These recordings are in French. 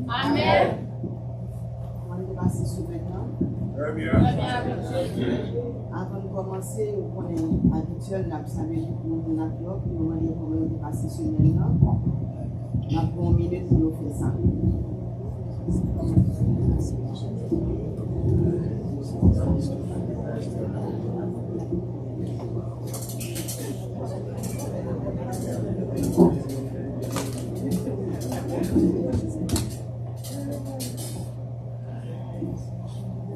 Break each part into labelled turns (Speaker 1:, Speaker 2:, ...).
Speaker 1: Amen. On va passer sur maintenant. Avant de commencer, on est habituel, on a salué tout le monde, on a demandé comment on va passer sur maintenant. On a pour 1 minute pour nous faire ça.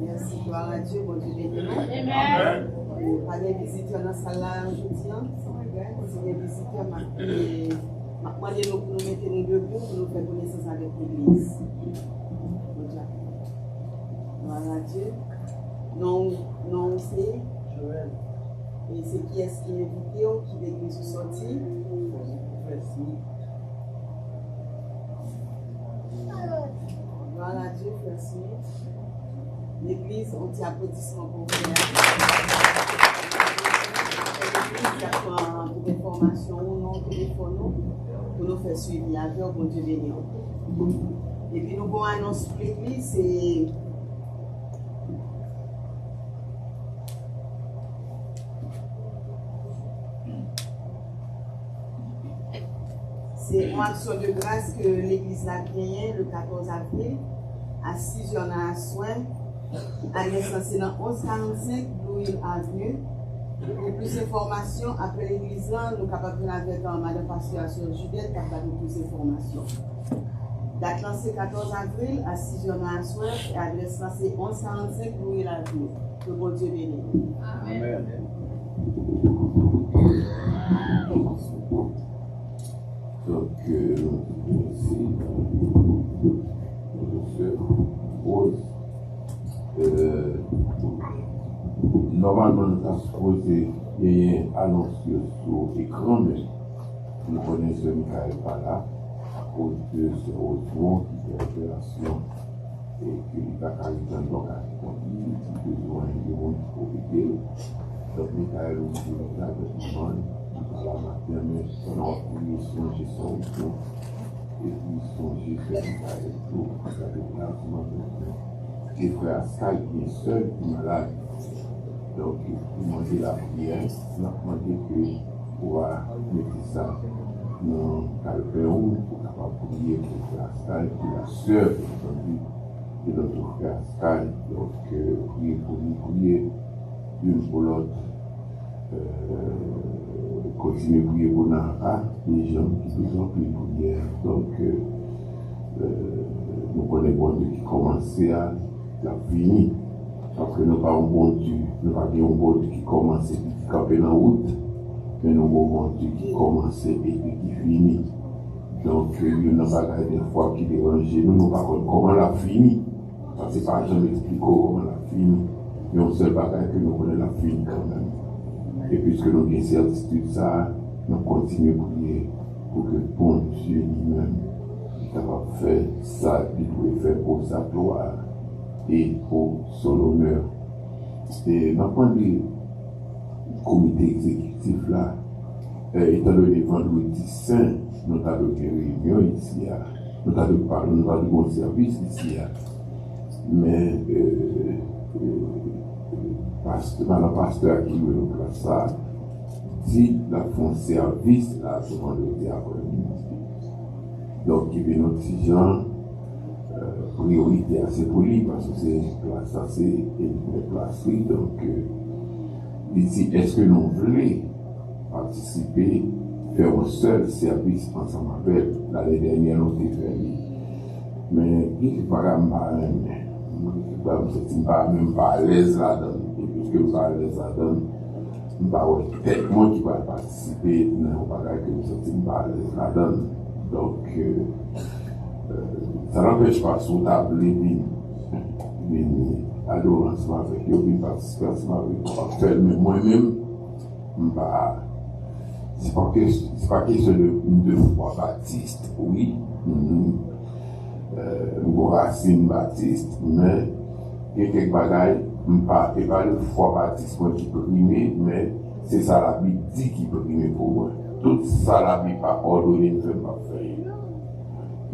Speaker 1: Merci, gloire à Dieu, bon Dieu béni. Amen. Pas des visiteurs dans la salle aujourd'hui. Si des visiteurs m'ont demandé de nous mettre debout pour nous faire connaissance avec l'église. Gloire à Dieu. Non, c'est Joël. Et c'est qui est-ce qui est invité, qui l'église est sortie? Merci. Gloire à Dieu, merci. L'église, on t'y applaudissement pour vous. L'église qui a pour information ou non, téléphone, pour nous faire suivi avec bon Dieu béni. Et puis nous avons annoncé pour l'église, C'est une action de grâce que l'Église l'a gagnée le 14 avril à 6h dans la soirée. Adresse c'est dans 1145 Blue Hill Avenue. Pour plus d'informations, après l'église, nous sommes capables de avec Madame Pasteur Juliette, capable de plus d'informations. Date c'est 14 avril à 6h dans la soirée et adresse c'est 1145 Blue Hill Avenue. Que bon Dieu bénisse. Amen.
Speaker 2: Donc, ici, je pose. Normalement, nous avons supposé y avoir une annonce sur l'écran, mais nous connaissons Michael pas là, à cause de ce Osmond qui fait opération et qu'il n'a pas carrément donc à répondre, il a besoin de monde pour aider. Donc, Michael, nous dit là, de monde, à la matin, mais on a prié songer son Osmond, et puis songer sur Michael, tout, parce qu'il y a des frères Sky qui est seul, qui est malade. Donc, il m'a demandé la prière, il m'a demandé que pour mettre ça dans le calpéon, pour pouvoir prier pour le frère Sky, pour la sœur, de notre frère Sky. Donc, prier pour lui, prier l'une pour l'autre. Continuer à prier pour Nara, les gens qui ont besoin de prière. Donc, nous connaissons bon Dieu qui commençait à la fini. Parce que nous n'avons pas un bon Dieu, nous n'avons pas un bon Dieu qui commence et qui campe en route, mais nous avons un bon Dieu qui commence et qui finit. Donc, nous n'avons pas des fois qui dérange, nous n'avons pas comment la finit. Parce que c'est pas jamais expliquer comment la finit, mais on seul bagage que nous connaissons la finit quand même. Et puisque nous avons certitude ça, nous continuons à prier pour que bon Dieu lui-même soit capable de faire ça qu'il doit faire pour sa gloire et pour son honneur. Et d'un point de vue comité exécutif là, étant donné vendredi saint, nous avons une réunion ici, nous avons parlé, nous avons bon service ici, mais le pasteur qui nous place ça, dit la font service là, ce vendredi après-midi. Donc il y a notre gens. Priorité assez pour lui parce que c'est place assez placée. Donc, ici, est-ce que nous voulons participer, faire un seul service ensemble avec l'année dernière, nous avons fait. Mais, je ne suis pas même pas à l'aise là-dedans. Et puisque je ne suis pas à l'aise là-dedans, je ne sais pas peut-être moi qui va participer dans le bagage que nous ne sommes pas à l'aise là-dedans. Donc, ça n'empêche pas son table venir adorer ensemble avec eux, venir participer ensemble avec eux. Mais moi-même, c'est pas question de foi baptiste, oui. Nous racine baptiste, mais il y a quelques bagailles, et pas de foi baptiste qui peut rimer, mais c'est ça la Bible dit qui peut rimer pour moi. Tout ça la Bible pas ordonné de faire pas faire.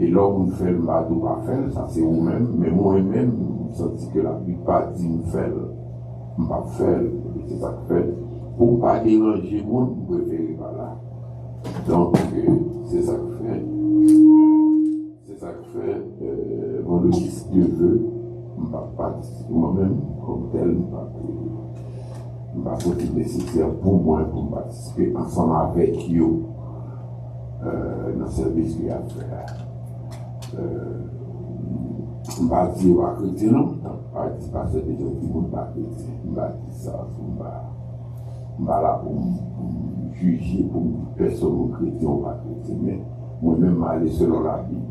Speaker 2: Et là où on fait le mal, on va faire, ça c'est vous-même, mais moi-même, je sens que la Bible pas dit de faire, on va faire, c'est ça que fait. Pour ne pas déranger le monde, vous préférez pas là. Donc, c'est ça que fait. C'est ça que fait. Vendredi, si Dieu veut, on va participer moi-même, comme tel, on va faire nécessaire pour moi, pour participer ensemble avec eux dans le service qu'il y a à faire. On va dire à chrétien, non, participer des gens qui ne vont pas chrétien. On va dire ça, on va là pour juger pour personne chrétien ou pas chrétien. Mais moi-même, je aller selon la Bible.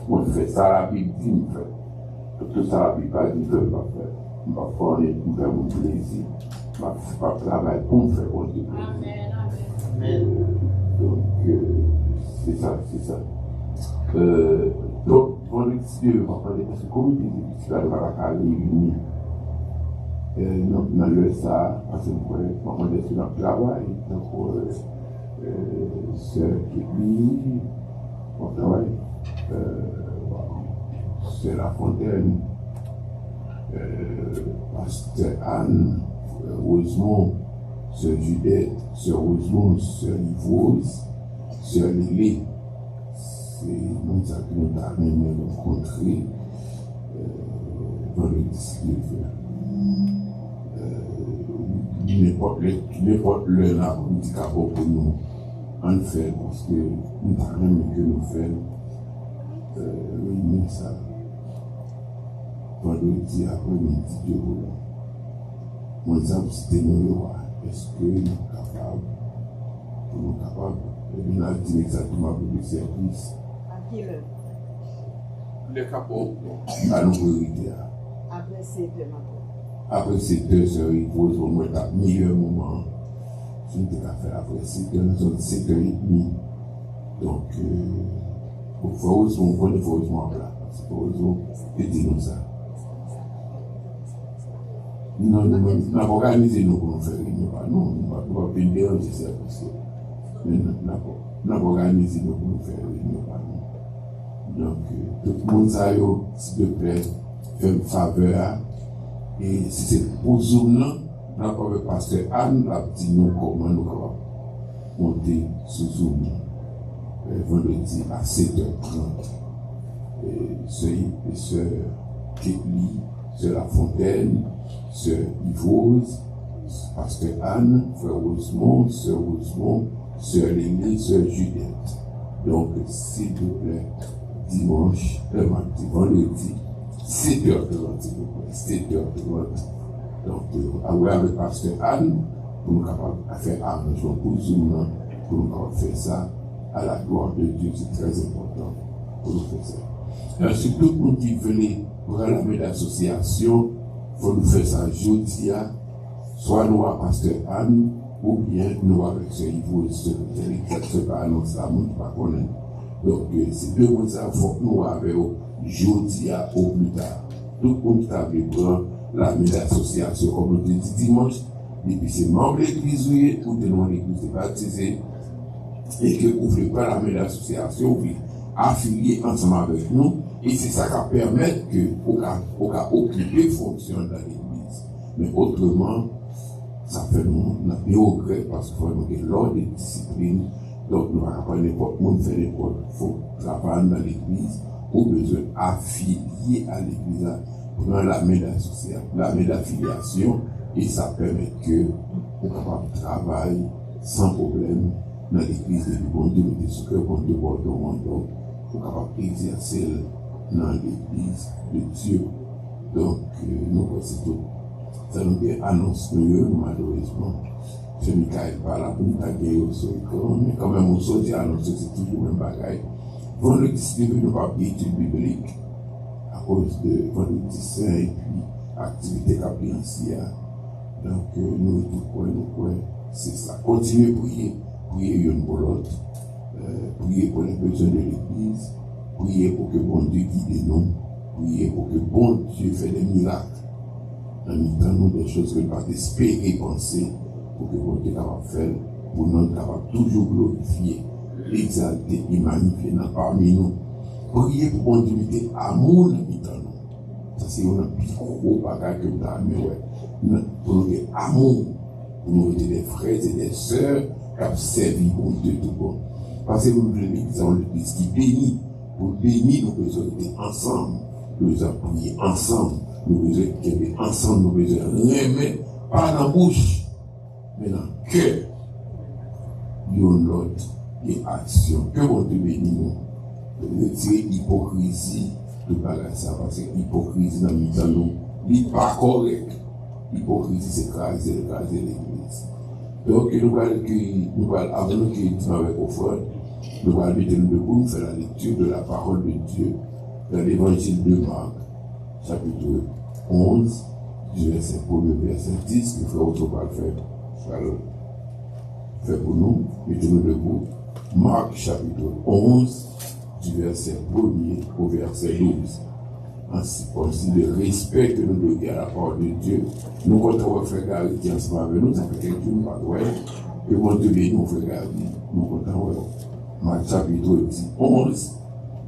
Speaker 2: Moi, je fais ça, la Bible dit, je fais. Tout ça, la Bible pas dit, je ne vais pas faire. On va faire mon plaisir. On va faire travail pour me faire mon plaisir. Amen. Donc, c'est ça. Donc, on explique, parce que comme il dit, va la réunir dans le ça, parce que on est sur le travail, donc, c'est qui on travaille, c'est la Fontaine, Pasteur Anne, Rosemont, Sœur Judette, Sœur Rosemont, Sœur Yvose, Sœur Lily, c'est nous ça que nous avons rencontré dans le disque. N'importe le là pour nous en faire parce que nous avons que nous faisons ça vendredi après-midi de roulant. Moi, ça, c'était nous, est-ce que nous sommes capables et bien, là, dire exactement pour le service.
Speaker 1: À qui l'heure?
Speaker 2: Le capot, à nos priorités.
Speaker 1: Après 7 heures maintenant.
Speaker 2: Après 7 heures, il faut au moins un meilleur moment. Je ne peux pas faire après 7 heures, nous sommes 7h30. Donc, il faut qu'on connaisse forcément là. Il faut qu'on dire ça. Nous n'avons organisé nous pour nous faire réunion. Non, nous n'avons pas pu déranger ça parce que nous n'avons organisé nous pour nous faire réunion. Donc, tout le monde ça, s'il te plaît, fait une faveur. Et si c'est pour Zoom, nous avons avec Pasteur Anne, la dit nous comment nous allons monter sur Zoom vendredi à 7h30. Sœur et sœur Ketli, sœur La Fontaine, sœur Yvose, Pasteur Anne, frère Rosemont, sœur Lélie, sœur Juliette. Donc, s'il vous plaît, dimanche, vendredi, 7h30, s'il vous plaît, 7h30. Donc, avec Pasteur Anne, pour nous capables de faire arrangement pour Zoom, pour nous capables de faire ça à la gloire de Dieu, c'est très important pour nous faire ça. Si tout le monde qui venait pour la même association, il faut nous faire ça jeudi, soit nous à Pasteur Anne, ou bien nous avec ce Yves, le secrétaire, qui ne annonce la monde pas connaître. Donc, c'est deux mots, il faut que nous avec jeudi au plus tard. Tout le monde qui a prendre la même association, comme on dit dimanche, et puis c'est membre de l'église, ou de l'église baptisée, et que vous ne voulez pas la même association, vous affilier ensemble avec nous, et c'est ça qui permet que vous occuper fonction dans l'église. Mais autrement, ça fait nous des regrets parce qu'il faut nous avoir l'ordre de discipline. Donc, nous n'avons pas n'importe monde faire n'importe faut travailler dans l'église, ou besoin affilier à l'église, prendre la main d'affiliation, et ça permet que nous capable de travailler sans problème dans l'église de bon Dieu, mais ce que bon Dieu va demander, pour capable d'exercer dans l'église de Dieu. Donc, nous voici tout. Ça nous annonce malheureusement. Je ne caille pas là pour nous taguer au sol, mais quand même, on sort annonce, c'est toujours le même bagaille. Vendredi, si nous ne pas études bibliques, à cause de vendredi saint et puis activité capillancière. Donc, nous, c'est ça. Continuez à prier une pour l'autre, prier pour les besoins de l'église, prier pour que bon Dieu guide nous, prier pour que bon Dieu fasse des miracles. En nous des choses que nous pas espérer penser pour que bon Dieu capable faire, pour nous capable toujours glorifier, exalter et magnifier parmi nous. Prier pour bon Dieu mettre amour dans nous. Ça c'est un plus gros bagage que nous avons. Pour nous avoir amour, pour nous être des frères et des sœurs qui ont servi bon Dieu tout bon. Parce que nous avons l'église qui bénit. Pour bénir, nous besoin d'être ensemble. Nous besoin prier ensemble. Nous besoin d'être ensemble. Nous besoin remettre, pas dans la bouche, mais dans le cœur. Nous l'autre des actions. Que bon Dieu bénisse nous. Retirer l'hypocrisie de bagage ça. Parce que l'hypocrisie dans nous n'est pas correct. L'hypocrisie, c'est craser l'église. Donc, nous allons, avant nous qui disons avec vos frères, nous allons mettre nous debout, nous faire la lecture de la parole de Dieu dans l'évangile de Marc, chapitre 11, du verset 1 au verset 10, le frère Otto va le faire pour nous, mettez-nous debout. Marc, chapitre 11, du verset 1 au verset 12. Ainsi, le respect que nous donnons à la parole de Dieu, nous comptons faire garder ensemble avec nous, ça fait quelques jours, pas de que mon Dieu bénisse, nous fait garder, nous comptons. Marc chapitre 11,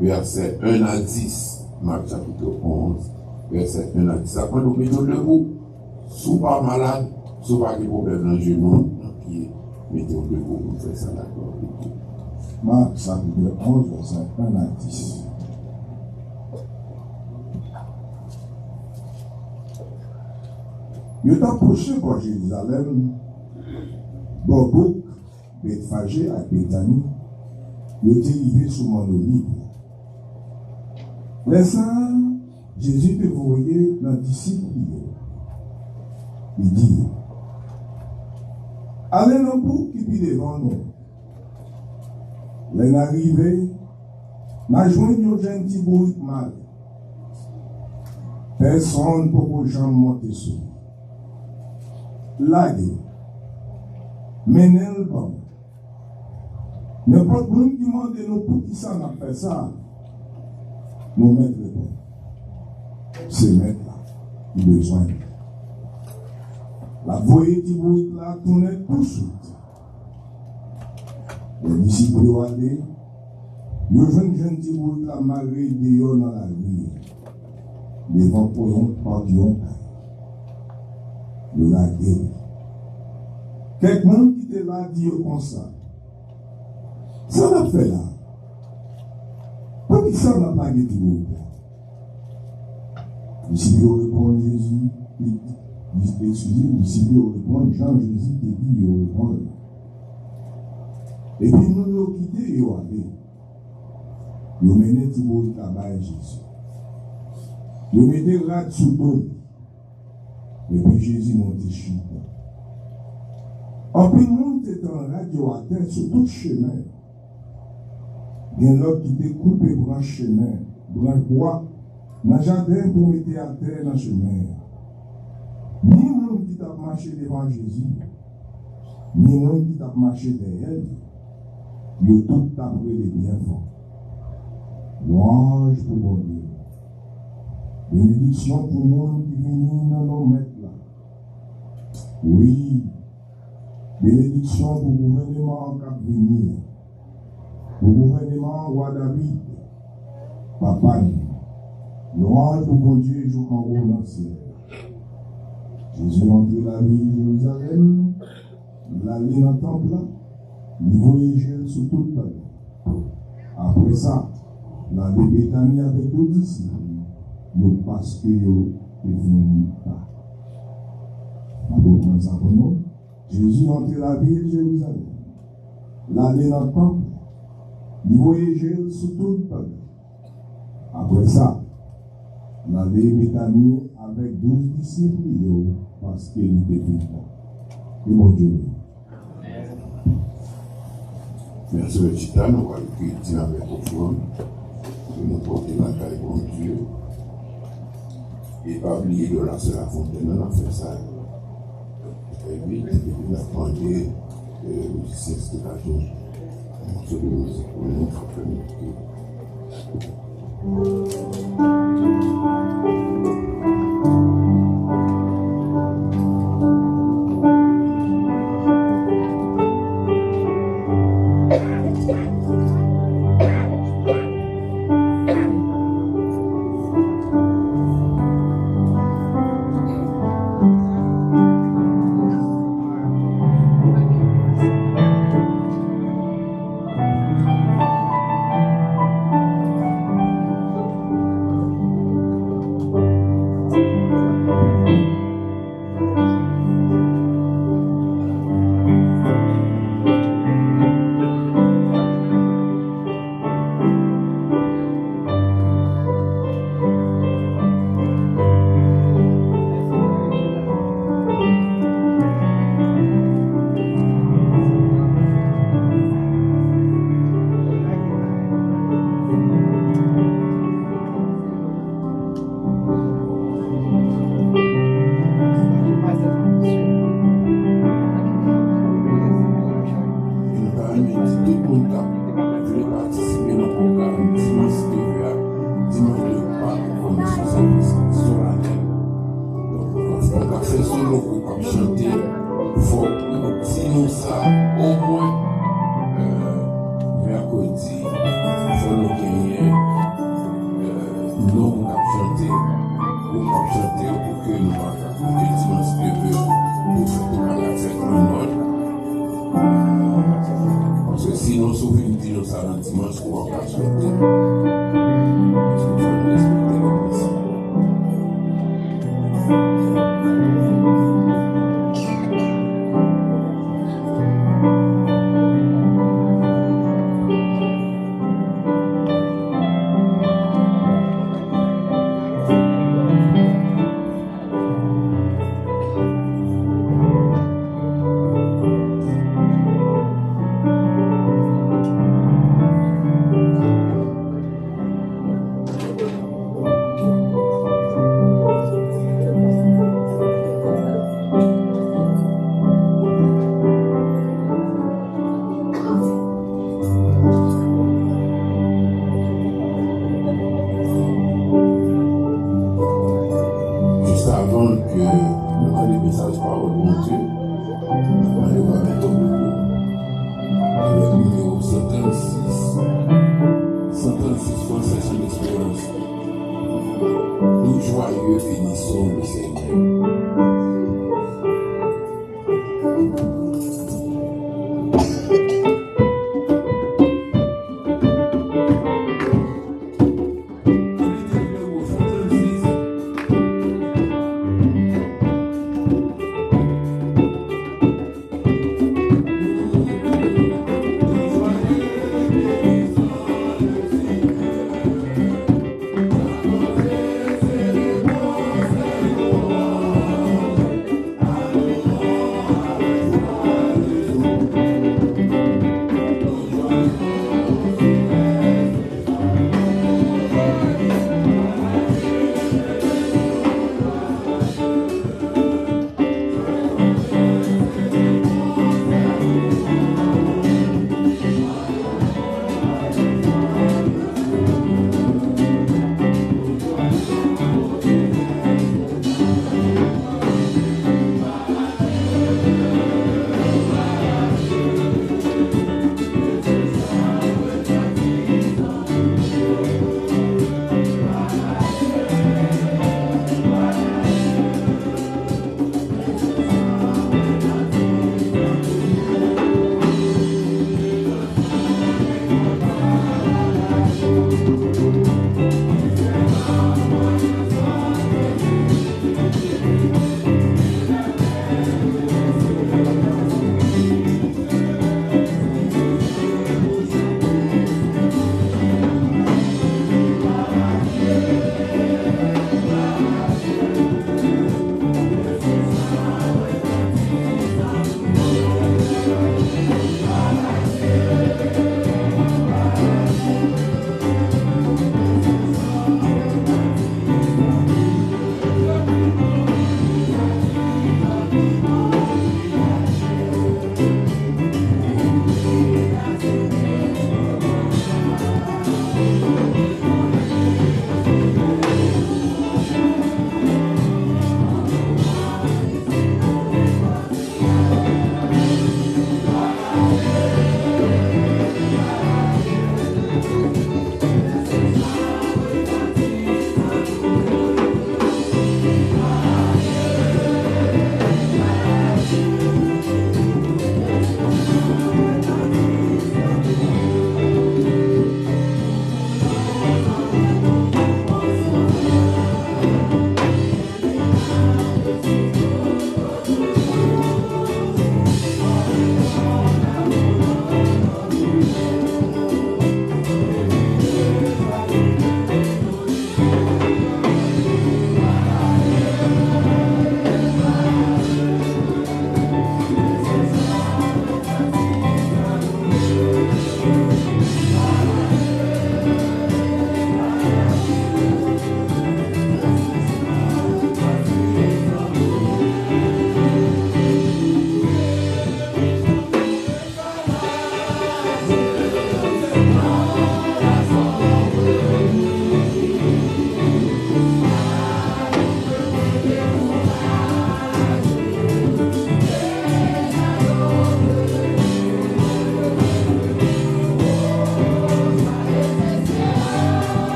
Speaker 2: verset 1 à 10. Marc chapitre 11, verset 1 à 10. Après, nous mettons debout, sous pas malade, sous pas de problème dans le genou, dans le pied, mettons debout, nous faisons ça la gloire de Dieu.
Speaker 3: Marc chapitre 11, verset 1 à 10. Il est approché par Jérusalem, Bobouk, Bethphagée à Béthanie, il est arrivé sur mon olive. Les saints, Jésus te voyait dans le disciple. Il dit, allez dans le bouc qui est devant nous. Les arrivés, n'a joint un gentil bruit mal. Personne ne peut jamais monter sur. Laguer. Mener le bon. N'importe qui demande nous pour qui ça n'a fait ça. Nous mettre le bon. C'est mettre là. Il a besoin. La voyée du bruit là tournait tout de suite. Les disciples ont allé. Ils ont vu un gentil bruit là marré dehors dans la rue. Les vampires partiront. Ils l'ont dit. Quelqu'un qui était là dit comme ça. Ça n'a fait là. Pourquoi ça n'a pas été dit? Les disciples répondent Jésus. Excusez, les disciples répondent Jean Jésus te dit, ils répondent. Et puis nous nous quittés, ils ont allé. Ils ont mené Thibaut là-bas à Jésus. Ils ont mis des rats sous l'eau. Et puis Jésus monte chute. En plus, le monde est en radio à terre sur tout le chemin. Il y a l'autre qui était coupé branche chemin, branche bois, dans le jardin pour mettre à terre dans le chemin. Ni le monde qui t'a marché devant Jésus, ni le monde qui t'a marché derrière lui. Ils ont tout tapé les bienfaits. Louange pour mon Dieu. Bénédiction pour le monde qui vient dans nos maîtres là. Oui. Bénédiction pour le gouvernement qui va venir. Pour le gouvernement roi David. Papa. Louange pour mon Dieu, joue en haut dans le ciel. Jésus entré la ville de Jérusalem. Il allait dans le temple. Il voyageait sur toute la ville. Après ça, il allait Béthanie avec d'autres disciples. Parce que vous ne venez pas. Jésus entré la ville de Jérusalem. Il allait dans le temple. Il voyageait sur toute la ville. Après ça, il allait Béthanie avec 12 disciples parce qu'il était vite. Et mon Dieu.
Speaker 2: Merci le Titan, on va écouter avec offrande. Nous porter la caille pour Dieu. Et pas oublier de lancer la fontaine, on a fait ça. Et puis, il a demandé le musicien Stéphane, un morceau de musique pour nous faire communiquer. sauver une vie dans un dimanche pour en passer. Parce que ça nous respecte les principes.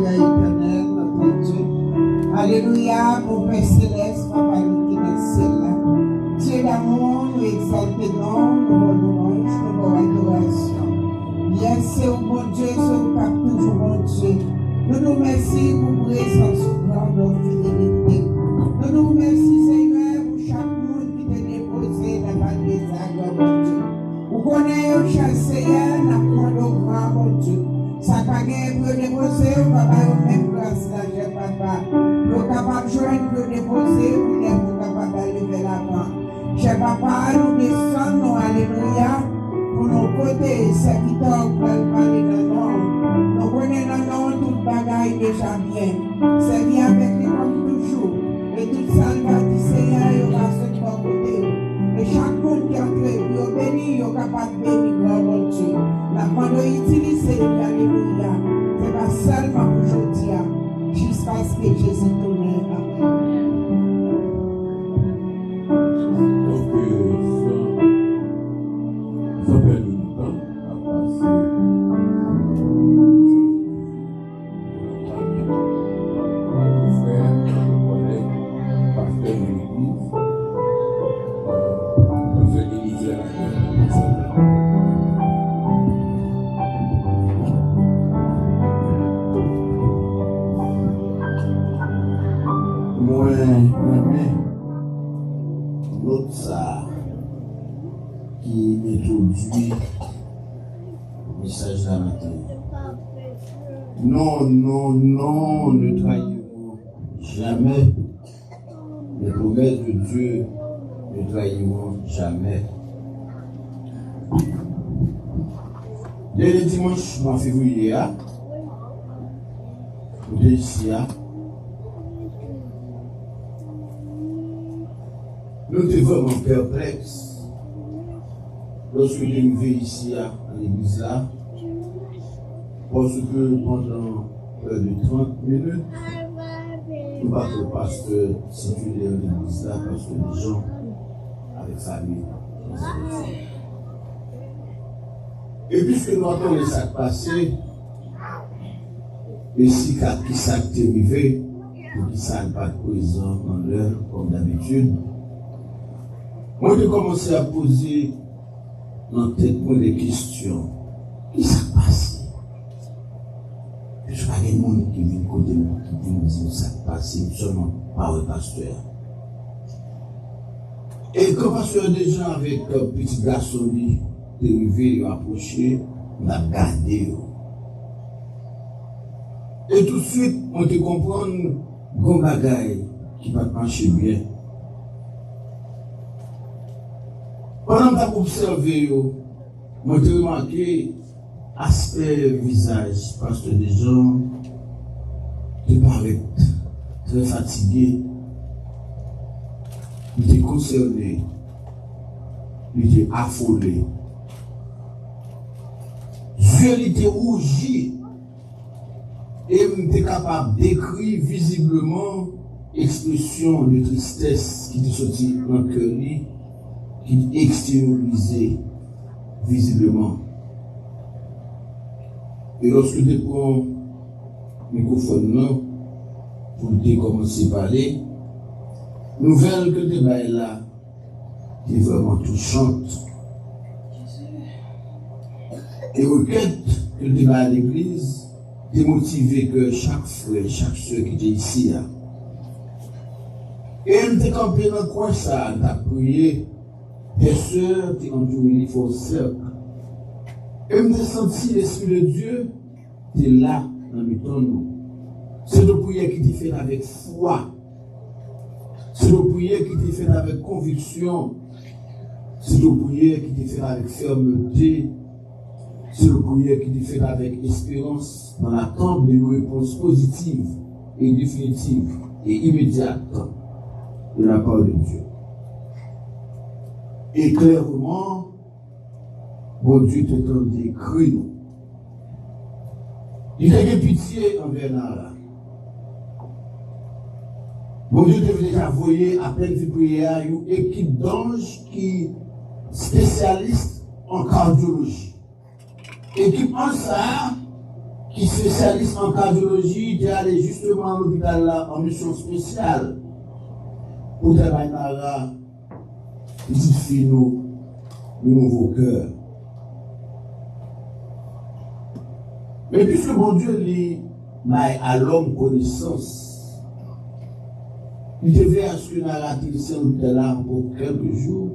Speaker 1: Seigneur éternel, notre Dieu. Alléluia, mon Père céleste, Papa qui est dans le ciel là. Dieu d'amour, nous exaltons, nous louons, nous adoration. Yes, c'est au bon Dieu, c'est au Papa toujours bon Dieu. Nous nous remercions pour présence, pour notre fidélité. Nous nous remercions, Seigneur, pour chaque monde qui t'a déposé dans la vie de mon Dieu. Vous connaissez chaque Seigneur, nous avons grand mon Dieu. Ça n'a pas gagné pour déposer, on va pas au même place là, j'ai papa. Nous sommes capables de joindre pour déposer, nous sommes capables d'aller vers l'avant. J'ai papa, nous descendons, alléluia, pour nos côtés, c'est qui t'ont parlé dans le nom. Nous connaissons dans le nom toute bagaille déjà bien. C'est bien avec nous comme toujours. Et toute ça, le parti Seigneur, il va se faire côté. Et chaque monde qui entre, il béni, il est capable de bénir, gloire mon Dieu. La demande d'utiliser, alléluia. C'est pas seulement aujourd'hui, jusqu'à ce que Jésus tourne. Amen.
Speaker 2: Donc, sans perdre du temps, à passer frère, collègue, pasteur de l'église, nous utilisons
Speaker 4: l'autre ça qui introduit le message d'un matin. Non, ne trahirons jamais les promesses de Dieu, ne trahirons jamais. Dès le dimanche mois février, nous sommes ici. Nous étions vraiment perplexes lorsque nous sommes arrivés ici à l'église là, parce que pendant près de 30 minutes, nous battons le pasteur situé dans l'église là, parce que les gens avec famille. Et puisque nous entendons ça passer, et si qui s'est arrivé, pour qui ça n'est pas présent dans l'heure comme d'habitude, moi, j'ai commencé à poser dans tête des questions. Qu'est-ce qui s'est passé? Je ne sais pas les gens qui viennent côté moi, qui viennent me dire ce qui s'est passé, seulement par le pasteur. Et quand le pasteur déjà avec un petit garçon, il est arrivé, il a approché, on a gardé. Et tout de suite, on te comprend qu'on bagaille qui va marcher bien. Pendant que tu observes, moi j'ai remarqué l'aspect visage, parce que des gens qui paraissent très fatigués, ils étaient concernés, ils étaient affolés. Dieu était rougi et il était capable d'écrire visiblement l'expression de tristesse qui était sortie dans le cœur, qui extériorisait visiblement. Et lorsque tu prends le microphone pour commencer à parler, nouvelle que tu es là, est vraiment touchante. Et requête que tu es à l'église, est motivé que chaque frère, chaque soeur qui est ici, là, et elle t'est campé dans le coin, ça, t'as prié. Des sœurs qui ont joué les faux cercles. Et me senti l'Esprit de Dieu, tu es là, dans le temps nous. C'est une prière qui t'est faite avec foi. C'est une prière qui t'est faite avec conviction. C'est une prière qui t'est faite avec fermeté. C'est une prière qui t'est faite avec espérance dans l'attente d'une réponse positive et définitive et immédiate de la part de Dieu. Et clairement, bon Dieu te donne des cris. Il a eu pitié envers nous. Bon Dieu te déjà envoyé à peine de prière une équipe d'anges qui spécialiste en cardiologie. Équipe en ça qui est spécialiste en cardiologie, est allé justement à l'hôpital là en mission spéciale pour travailler dans la petite fille nous, nouveau cœur. Mais puisque mon Dieu lui met à l'homme connaissance, il devait à ce que nous atterrissons à l'hôpital là pour quelques jours,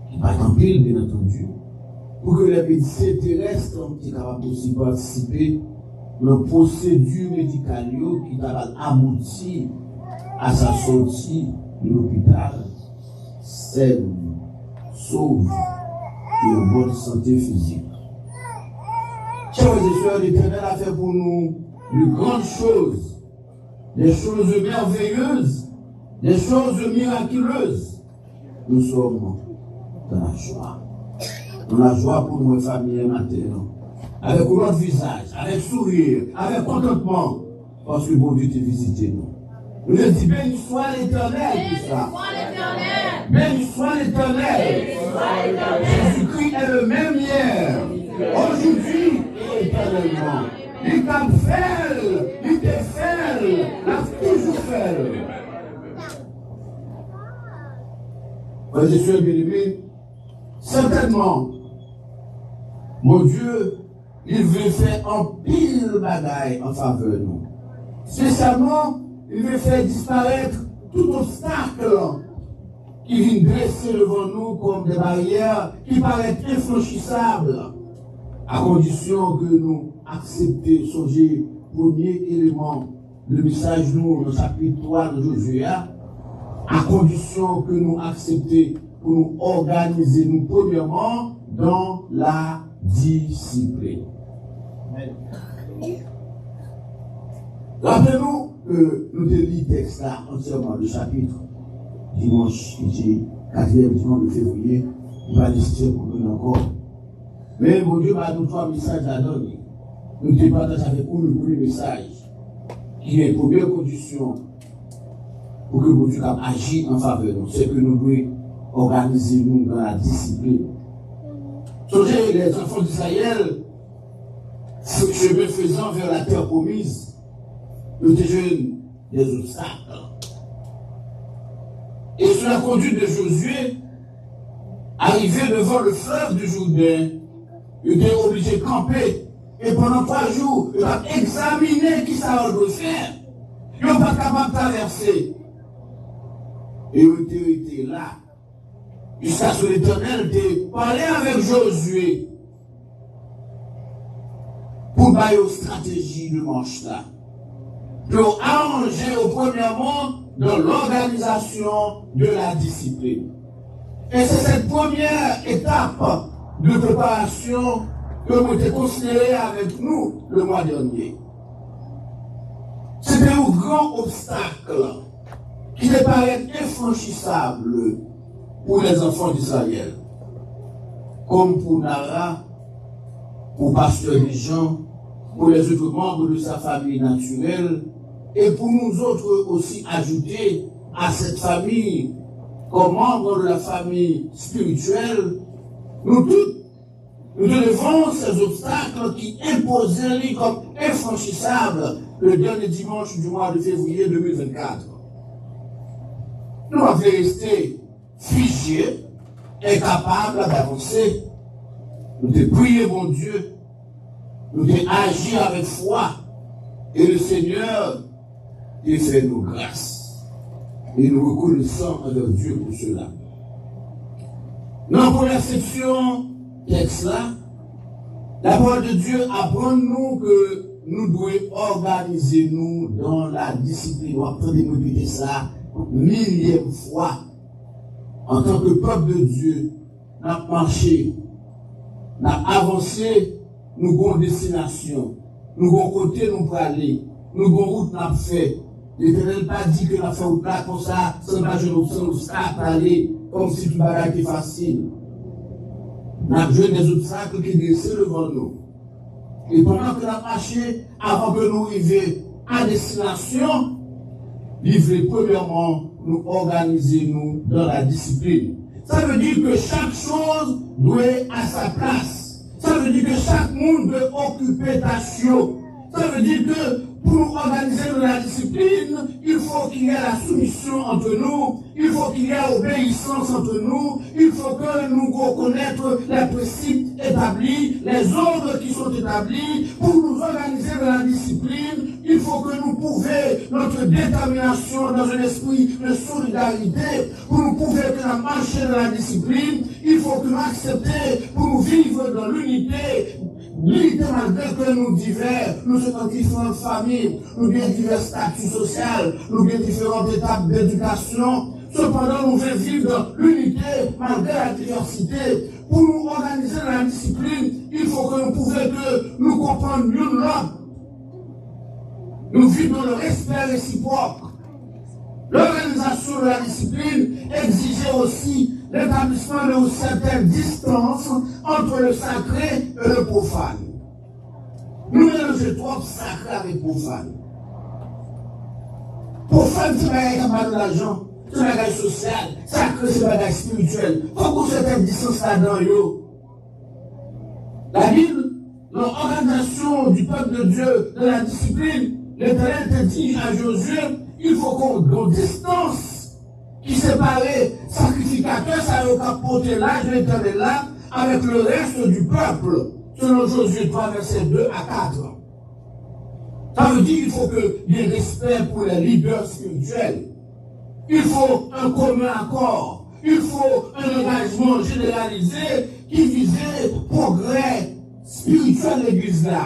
Speaker 4: qui va en pile, bien entendu, pour que les médecins terrestres soient capables aussi de participer à la procédure médicale qui va aboutir à sa sortie de l'hôpital, saine, sauve et en bonne santé physique. Chers et sœurs, l'Éternel a fait pour nous de grandes choses, des choses merveilleuses, des choses miraculeuses. Nous sommes dans la joie. Dans la joie pour nos familles maintenant. Avec notre visage, avec sourire, avec contentement. Parce que bon Dieu t'a visité nous. Nous nous disons, béni soit l'Éternel pour ça. Béni soit l'Éternel. Jésus-Christ est le même hier, aujourd'hui et éternellement. Il t'a fait, il t'a fait, il a toujours fait. Frères et sœurs bien-aimés, certainement, mon Dieu, il veut faire un pile bagaille en faveur de nous. Spécialement, il veut faire disparaître tout obstacle qui vient dresser devant nous comme des barrières qui paraissent infranchissables, à condition que nous acceptions, songer, premier élément, le message nous, dans le chapitre 3 de Josué, à condition que nous acceptions pour nous organiser, nous, premièrement, dans la discipline. Rappelez-nous que nous avons lu le texte là entièrement, le chapitre, dimanche, qui est 4e dimanche de février, il va décider pour nous encore. Mais mon Dieu m'a donné 3 messages à donner. Nous devons partager avec vous le premier message, qui est la première condition pour que mon Dieu agisse en faveur de nous. C'est que nous devons organiser nous dans la discipline. Songez les enfants d'Israël, ce chemin faisant vers la terre promise, nous déjeunons des obstacles. Et sous la conduite de Josué, arrivé devant le fleuve du Jourdain, il était obligé de camper. Et pendant 3 jours, il a examiné qui ça doit faire. Il n'est pas capable de traverser. Et il était là. Jusqu'à ce que l'Éternel ait parlé avec Josué pour bailler aux stratégies de manche là. Pour arranger au premièrement dans l'organisation de la discipline. Et c'est cette première étape de préparation que vous avez considérée avec nous le mois dernier. C'était un grand obstacle qui ne paraît infranchissable pour les enfants d'Israël, comme pour Nara, pour Pasteur des gens, pour les autres membres de sa famille naturelle, et pour nous autres aussi ajouter à cette famille, comme membres de la famille spirituelle, nous tous, nous devons ces obstacles qui imposaient comme infranchissables le dernier dimanche du mois de février 2024. Nous devons rester figés, incapables d'avancer. Nous devons prier mon Dieu, nous devons agir avec foi, et le Seigneur il fait nos grâces. Et nous reconnaissons envers Dieu pour cela. Dans la première section, texte là, la parole de Dieu apprend-nous que nous devons organiser nous dans la discipline. On va répéter ça 1000e fois. En tant que peuple de Dieu, nous avons marché, nous avons avancé, nous avons destination, nous avons côté nous pour aller, nous avons route nous avons fait. L'Éternel n'a pas dit que la fait au plat comme ça, sans pas je nous obstacles à aller, comme si tout bagage était facile. Nous avons joué des obstacles qui dressaient devant nous. Et pendant que nous avons marché, avant que nous arrivions à destination, livrer premièrement, nous organiser nous dans la discipline. Ça veut dire que chaque chose doit être à sa place. Ça veut veut dire que chaque monde peut occuper tâche. Ça veut dire que pour nous organiser la discipline, il faut qu'il y ait la soumission entre nous, il faut qu'il y ait obéissance entre nous, il faut que nous reconnaître les principes établis, les ordres qui sont établis. Pour nous organiser la discipline, il faut que nous prouvions notre détermination dans un esprit de solidarité. Pour nous prouver que nous marchons dans la discipline, il faut que nous acceptions pour nous vivre dans l'unité. L'unité malgré que nous divers, nous sommes différentes familles, nous avons divers statuts sociaux, nous avons différentes étapes d'éducation. Cependant, nous voulons vivre dans l'unité malgré la diversité. Pour nous organiser la discipline, il faut que nous prouvions que nous comprenions mieux l'autre. Nous vivons dans le respect réciproque. L'organisation de la discipline exigeait aussi l'établissement d'une certaine distance entre le sacré et le profane. Nous mélangeons trop sacré avec profane. Profane, c'est un bagage de l'argent, c'est un bagage social, sacré, c'est un bagage spirituel. Il faut qu'on ait cette distance là-dedans. La Bible, l'organisation du peuple de Dieu, de la discipline, l'Éternel te dit à Josué, il faut qu'on distance qui séparait sacrificateur, ça a porté là, je l'Éternel là, avec le reste du peuple, selon Josué 3, versets 2 à 4. Ça veut dire qu'il faut qu'il y ait respect pour les leaders spirituels. Il faut un commun accord. Il faut un engagement généralisé qui visait progrès spirituel de l'Église là,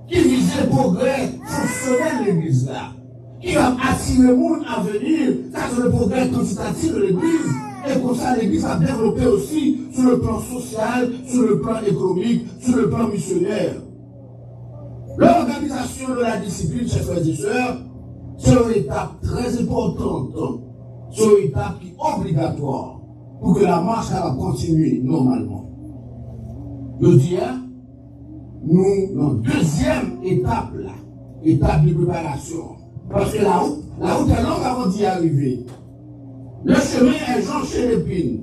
Speaker 4: qui visait progrès fonctionnel de l'Église là, qui va attirer le monde à venir. Ça, c'est le progrès quantitatif de l'Église. Et comme ça, l'Église va développer aussi sur le plan social, sur le plan économique, sur le plan missionnaire. L'organisation de la discipline, chers frères et sœurs, c'est une étape très importante. C'est une étape qui est obligatoire pour que la marche va continuer normalement. Je dis, nous, dans la deuxième étape là, étape de préparation. Parce que la route est longue avant d'y arriver. Le chemin est jonché d'épines.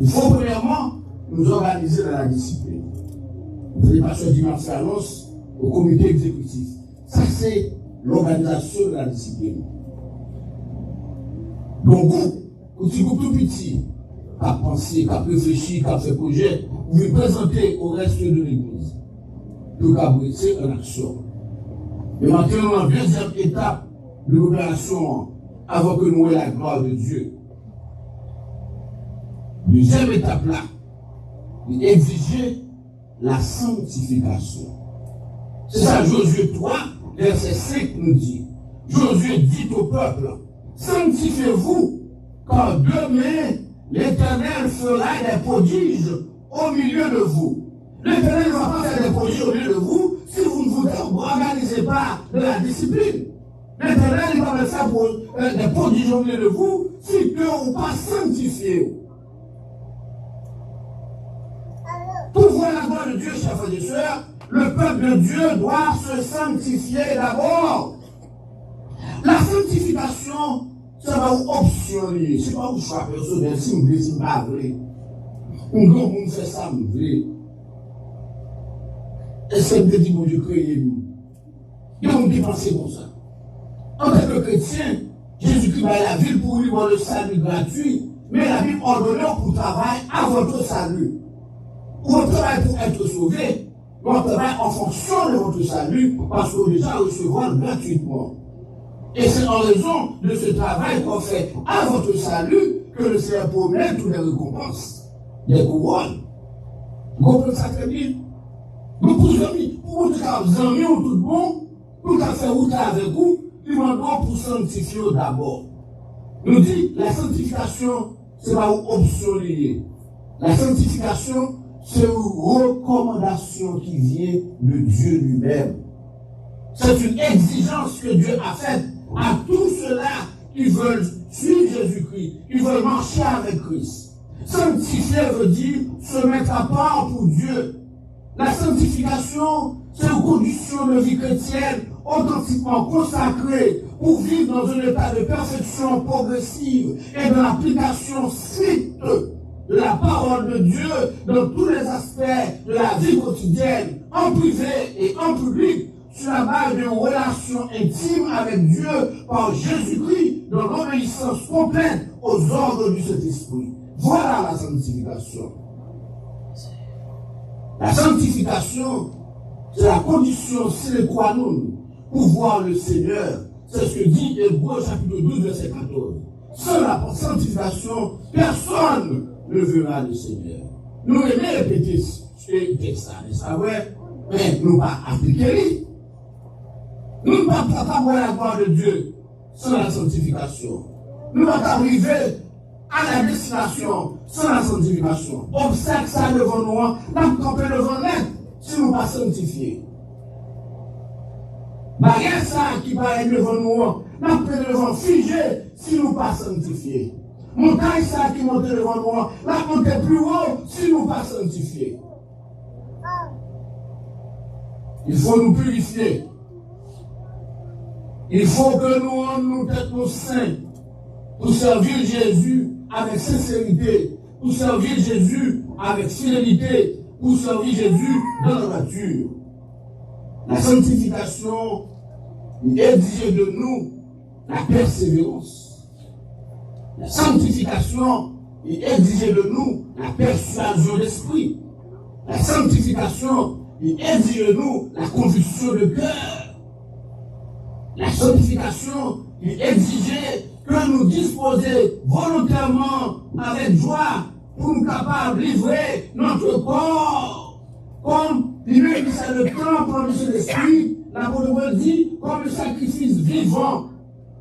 Speaker 4: Il faut premièrement nous organiser dans la discipline. Le pasteur Dimanche annonce au comité exécutif. Ça, c'est l'organisation de la discipline. Donc, vous, petit groupe tout petit, qui a pensé, qui a réfléchi, qui a fait projet, vous vous présentez au reste de l'Église. Pour qu'abriter en action. Et maintenant, la deuxième étape de l'opération, avant que nous ayons la gloire de Dieu. Deuxième étape là, il exigeait la sanctification. C'est ça, Josué 3, verset 5 nous dit. Josué dit au peuple, sanctifiez-vous, car demain l'Éternel fera des prodiges au milieu de vous. L'Éternel ne va pas faire des prodiges au milieu de vous si vous ne vous organisez pas de la discipline. L'Éternel va me faire des prodiges au milieu de vous si que vous pas sanctifié. Pour voir la gloire de Dieu, chers frères et sœurs, le peuple de Dieu doit se sanctifier d'abord. La sanctification, ça va vous optionner. C'est pas vous choix personnel, si vous voulez, si vous ne pas voulez. Un grand monde fait ça, vous voulez. Et c'est le dit, mon Dieu, créez-nous. Il y a qui pense comme ça. En tant que chrétien, Jésus-Christ va la ville pour lui voir le salut gratuit, mais la Bible ordonne pour travail à votre salut. Votre travail pour être sauvé, votre travail en fonction de votre salut, parce que déjà recevoir gratuitement. Et c'est en raison de ce travail qu'on fait à votre salut que le Seigneur promet toutes les récompenses, des couronnes. Vous comprenez ça très bien? Donc, pour vous amis ou tout bon, pour faire route avec vous, nous demandons pour sanctifier d'abord. Nous dit, la sanctification, c'est pas une option liée. La sanctification, c'est une recommandation qui vient de Dieu lui-même. C'est une exigence que Dieu a faite à tous ceux-là qui veulent suivre Jésus-Christ, qui veulent marcher avec Christ. Sanctifier veut dire se mettre à part pour Dieu. La sanctification, c'est une condition de vie chrétienne authentiquement consacrée pour vivre dans un état de perfection progressive et de l'application stricte de de la parole de Dieu dans tous les aspects de la vie quotidienne, en privé et en public, sur la base d'une relation intime avec Dieu par Jésus-Christ, dans l'obéissance complète aux ordres du Saint-Esprit. Voilà la sanctification. La sanctification, c'est la condition sine qua non pour voir le Seigneur. C'est ce que dit Hébreux chapitre 12, verset 14. Sans la sanctification, personne ne verra le Seigneur. Nous aimons répéter ça, n'est-ce pas vrai? Mais nous ne pas appliquer. Nous ne pas voir la gloire de Dieu sans la sanctification. Nous ne pas arriver à la destination sans la sanctification. Obstacle ça devant nous, nous camper devant net si nous ne pas sanctifiés. Barrière ça qui paraît devant nous, nous peut devant figé si nous ne pas sanctifiés. Montagne ça qui monte devant nous, la monte plus haut si nous ne pas sanctifiés. Il faut nous purifier. Il faut que nous rendons nous saints pour servir Jésus avec sincérité, pour servir Jésus avec fidélité, pour servir Jésus dans la nature. La sanctification exige de nous la persévérance. La sanctification exige de nous la persuasion d'esprit. La sanctification exige de nous la conviction de cœur. La sanctification exigeait que nous disposions volontairement avec joie pour nous capables de livrer notre corps comme c'est le temple de Saint-Esprit, l'apôtre dit, comme le sacrifice vivant,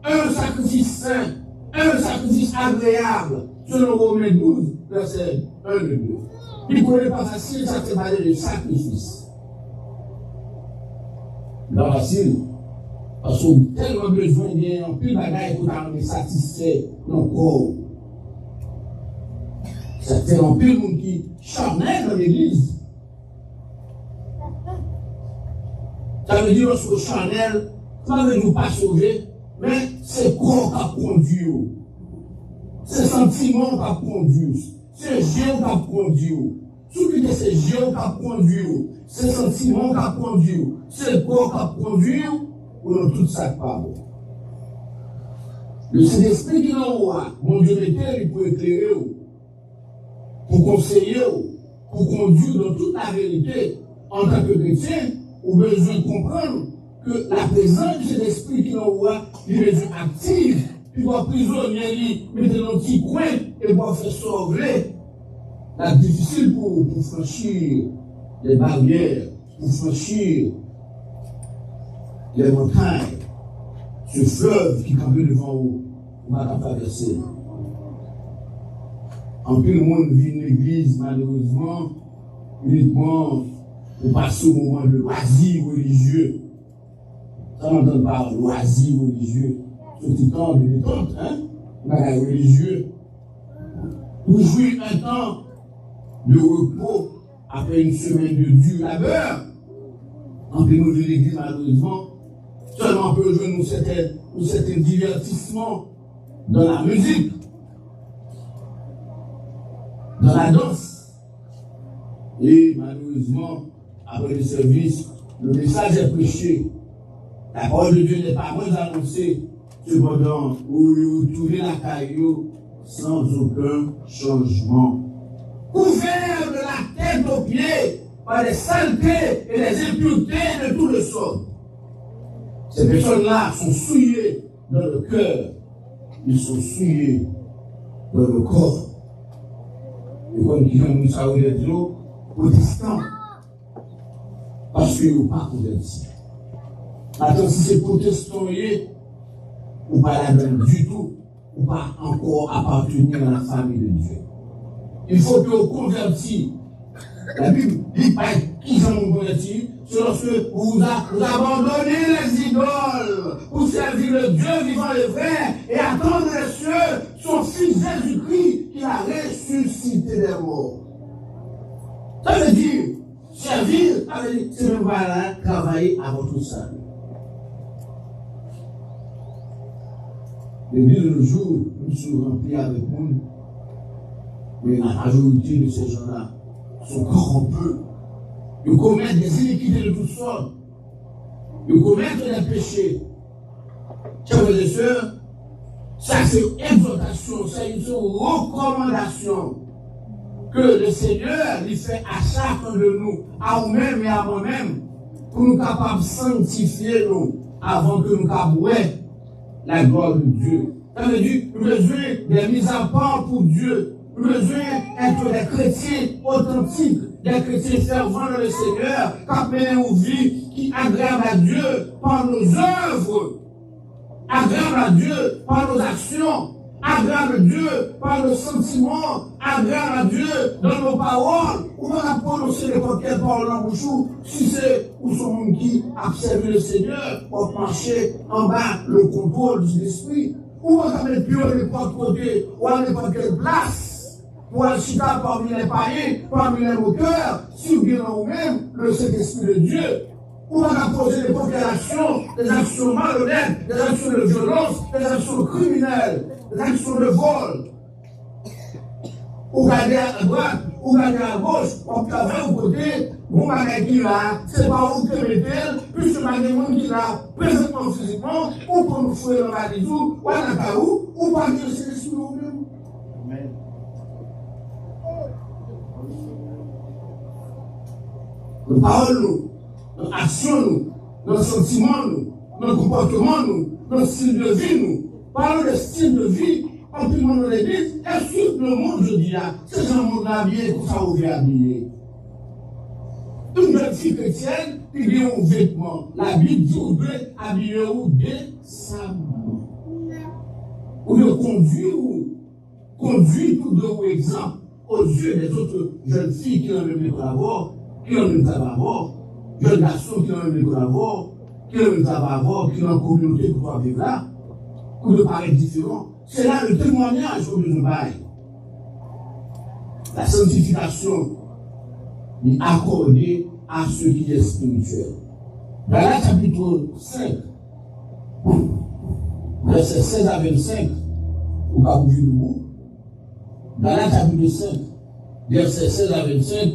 Speaker 4: un sacrifice saint, un sacrifice agréable, selon Romains 12, verset 1 et 2. Il ne connaît pas facile, ça c'est parler de sacrifice. Non facile. Parce qu'on a tellement besoin d'un pile bagaille pour nous satisfaire nos corps. C'est un pile monde qui charnel dans l'église. Ça veut dire lorsque charnel, ça veut nous pas sauver, mais c'est corps qui a conduit. C'est sentiment qui a conduit. C'est géo qui a conduit. Celui que c'est géo qui a conduit. C'est sentiment qui a conduit. C'est corps qui a conduit. Ou dans tout ça pas. Le Saint-Esprit qui l'envoie, mon Dieu mettez pour éclairer, pour conseiller, pour conduire dans toute la vérité. En tant que chrétien, on a besoin de comprendre que la présence du Saint-Esprit qui l'envoie, il est besoin active, il doit prisonnier, mettre dans un petit coin et pour faire sauver. C'est difficile pour franchir les barrières, pour franchir les montagnes, ce fleuve qui campe devant vous, on va traverser. En plus, le monde vit une église, malheureusement, uniquement pour passer au moment de loisirs religieux. Ça n'entend pas loisirs religieux. C'est un temps de détente, hein, religieux. Pour jouir un temps de repos après une semaine de dur labeur. En plus, nous de l'église, malheureusement, seulement on peut jouer nous certains divertissements dans la musique, dans la danse. Et malheureusement, après le service, le message est prêché. La parole de Dieu n'est pas moins annoncée. Cependant, vous trouvez la caillou sans aucun changement. Couvert de la tête aux pieds par les saletés et les impuretés de tout le sol. Ces personnes-là sont souillées dans le cœur. Ils sont souillés dans le corps. Et comme disons nous savons les autres, protestants. Parce qu'ils n'ont pas converti. Maintenant, si c'est protestant, ou pas la même du tout, ou pas encore appartenir à la famille de Dieu. Il faut que vous convertissiez. La Bible dit pas qu'ils ont converti, c'est lorsque vous abandonnez les idoles pour servir le Dieu vivant et vrai et attendre les cieux, son fils Jésus-Christ qui a ressuscité des morts. Ça veut dire, servir, ça veut dire, c'est même pas là, travailler à votre salut. L'église le jour, nous sommes remplis avec nous. Mais la majorité de ces gens-là sont corrompus. Ils commettent des iniquités de toutes sortes. Ils commettent des péchés. Chers frères et sœurs, ça c'est une exhortation, c'est une recommandation que le Seigneur lui fait à chacun de nous, à nous-mêmes et à moi-même, pour nous capables de sanctifier nous avant que nous capables la gloire de Dieu. Ça veut dire nous avons besoin des mises à part pour Dieu. Nous avons besoin d'être des chrétiens authentiques, des chrétiens fervents dans le Seigneur, qui mènent une vie qui aggrave à Dieu par nos œuvres, aggrave à Dieu par nos actions, aggrave à Dieu par nos sentiments, aggrave à Dieu dans nos paroles. On va prononcer n'importe quelle parole en bouche, si c'est ou son monde qui a servi le Seigneur pour marcher en bas le contrôle de l'esprit. Ou on va mettre pure n'importe côté, ou à n'importe quelle place, pour aller chita parmi les païens, parmi les moqueurs, si ou bien en vous-même, le Saint-Esprit de Dieu. Ou on va poser n'importe quelle action, des actions malhonnêtes, des actions de violence, des actions criminelles, des actions de vol. Ou regarder à droite, ou regarder à gauche, on travaille au côté, bon bagage qui là, c'est pas où que mettez, puis ce bagage qui là, présentement physiquement, ou pour nous fouiller dans la maison, ou à la caou, ou pas que c'est l'esprit nous-mêmes. Amen. Nos paroles, nos actions, nos sentiments, nos comportements, nos styles de vie, parlons de style de vie. En tout le monde dans l'église, et sur le monde, je dis là, c'est un monde habillé, comme ça, on vient habiller. Une jeune fille chrétienne, qui vient au vêtement. La Bible dit, on doit habiller ou décemment. Ou bien conduire tout de vos exemples aux yeux des autres jeunes filles qui ont le même école à voir, qui ont le même travail à voir, jeunes garçons qui ont le même école à voir, qui ont le même travail à voir, qui ont une communauté pour vivre là, pour nous paraître différents. C'est là le témoignage que nous baille. La sanctification est accordée à ce qui est spirituel. Dans la chapitre 5, verset 16 à 25, vous avez vu le mot. Dans la chapitre 5, verset 16 à 25,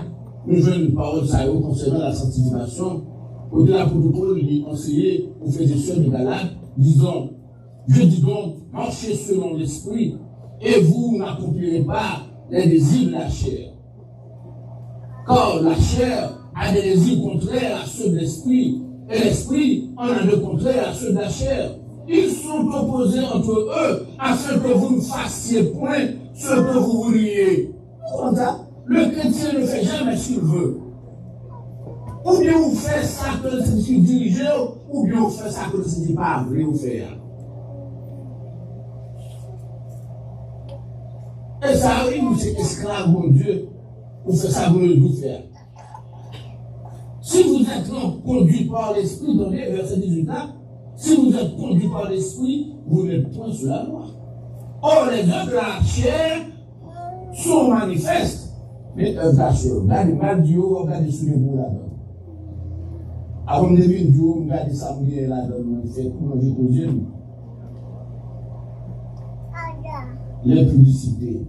Speaker 4: nous avons une parole concernant la sanctification. Au-delà de l'apôtre Paul, il est enseigné aux frères et sœurs de Galates, disant, je dis donc, marchez selon l'esprit, et vous n'accomplirez pas les désirs de la chair. Car la chair a des désirs contraires à ceux de l'esprit, et l'esprit en a de contraires à ceux de la chair. Ils sont opposés entre eux, afin que vous ne fassiez point ce que vous vouliez. Le chrétien ne fait jamais ce qu'il veut. Ou bien vous faites ça que c'est dirigé, ou bien vous faites ça que c'est pas vrai vous faire. Et ça arrive, vous êtes esclave, mon Dieu, vous faites ça, vous ne le faire. Si vous êtes conduit par l'esprit, dans les versets 18 là, si vous êtes conduit par l'esprit, vous n'êtes point sur la loi. Or, les œuvres de la chair sont manifestes, mais œuvres de la chair. Regardez, mal du haut, regardez sous les bouts là-dedans. Avant de venir du haut, regardez ça, là-dedans, il fait tout manger aux yeux. L'impudicité,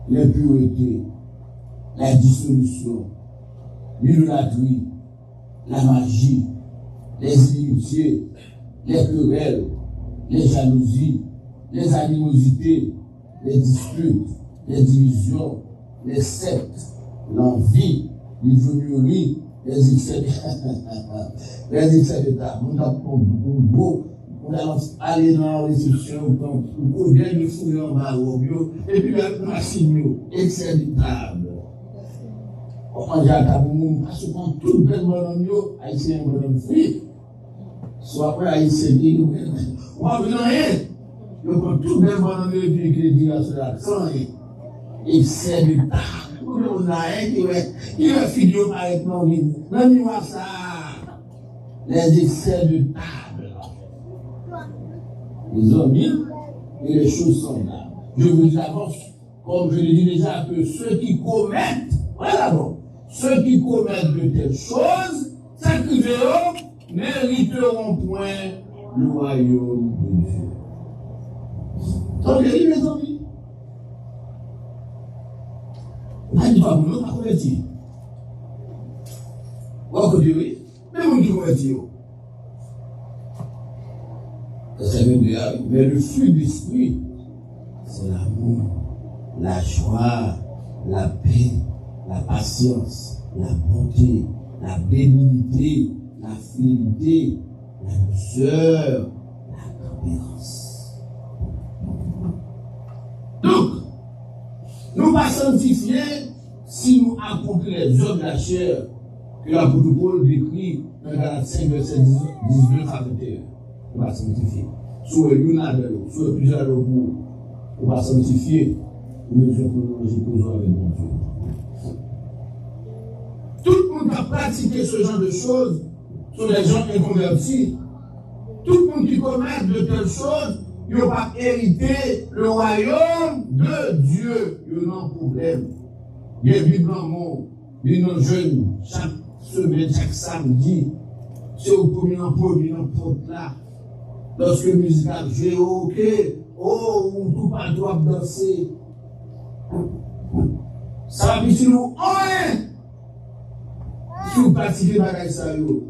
Speaker 4: l'impureté, la dissolution, l'idolâtrie, la magie, les inimitiés, les querelles, les jalousies, les animosités, les disputes, les divisions, les sectes, l'envie, l'ivrognerie, les excès de table. On va aller dans la réception, on vient de fouiller en bas au bio, et puis la machine, excès de table. On mange à table, parce qu'on prend tout le bel bonhomme, haïtien bonhomme frit. Soit après haïtien, on va venir rien. On prend tout le bel bonhomme, et puis il dit à cela, sans rien. Excès de table. On a un qui va finir avec mon vie. Non, moi ça. Les excès de table. Les hommes et les choses semblables. Je vous dis d'avance, comme je l'ai dit déjà, que ceux qui commettent, voilà bon, ceux qui commettent de telles choses, sacrifieront, mériteront point le royaume de Dieu. Donc, les amis, On a dit pas, on pas converti. On dit oui, mais on dit converti. Mais le fruit de l'esprit, c'est l'amour, la joie, la paix, la patience, la bonté, la bénignité, la fidélité, la douceur, la tempérance. Donc, nous pas sanctifier si nous accomplissons les œuvres de la chair que l'apôtre Paul décrit dans Galates 5, verset 19 à 21. On va sanctifier. Soit l'une à l'autre, soit plusieurs de vous, on va sanctifier. Nous devons avec mon Dieu. Tout le monde a pratiqué ce genre de choses sont des gens inconvertis. Tout le monde qui commet de telles choses, ils n'ont pas hérité le royaume de Dieu. Ils ont un problème. Il y a Bible en monde, ils sont jeunes, chaque semaine, chaque samedi, c'est au premier porte là. Lorsque la musique a joué, ok, oh, ou tout pas doit danser. Ça va sur nous, oh, si vous pratiquez bagay sa yo,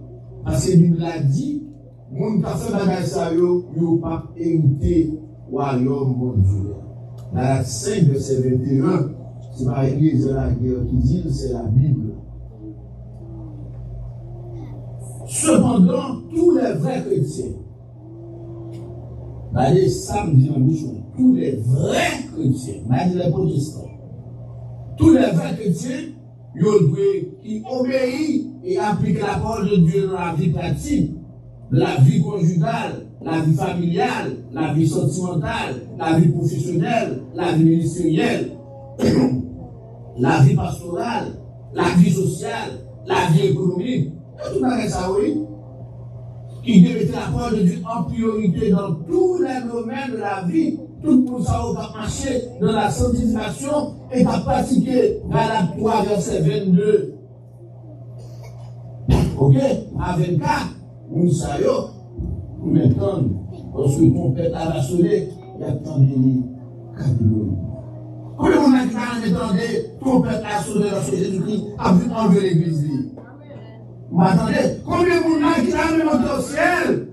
Speaker 4: parce que Bible l'a dit, moun ka fait bagay sa yo, yo pas hérité royaume mon Dieu. Dans la 5 verset 21, c'est pas l'église de la guerre qui dit, c'est la Bible. Cependant, tous les vrais chrétiens, les samedis en bouchon, tous les vrais chrétiens, les protestants, tous les vrais chrétiens, qui obéissent et appliquent la parole de Dieu dans la vie pratique, la vie conjugale, la vie familiale, la vie sentimentale, la vie professionnelle, la vie ministérielle, la vie pastorale, la vie sociale, la vie économique. Tout le monde ça, oui. Qui devait mettre la parole de Dieu en priorité dans tous les domaines de la vie. Tout le monde ça va marcher dans la sanctification et va pratiquer Galates 3, verset 22. Ok? À 24, nous savons, nous mettons, parce que ton père a sonné, il y a tant de catégories. Combien de monde qui a entendu ton père a sonné lorsque Jésus-Christ a vu enlever l'église? Vous m'attendez? Combien de monde qui a monté au ciel?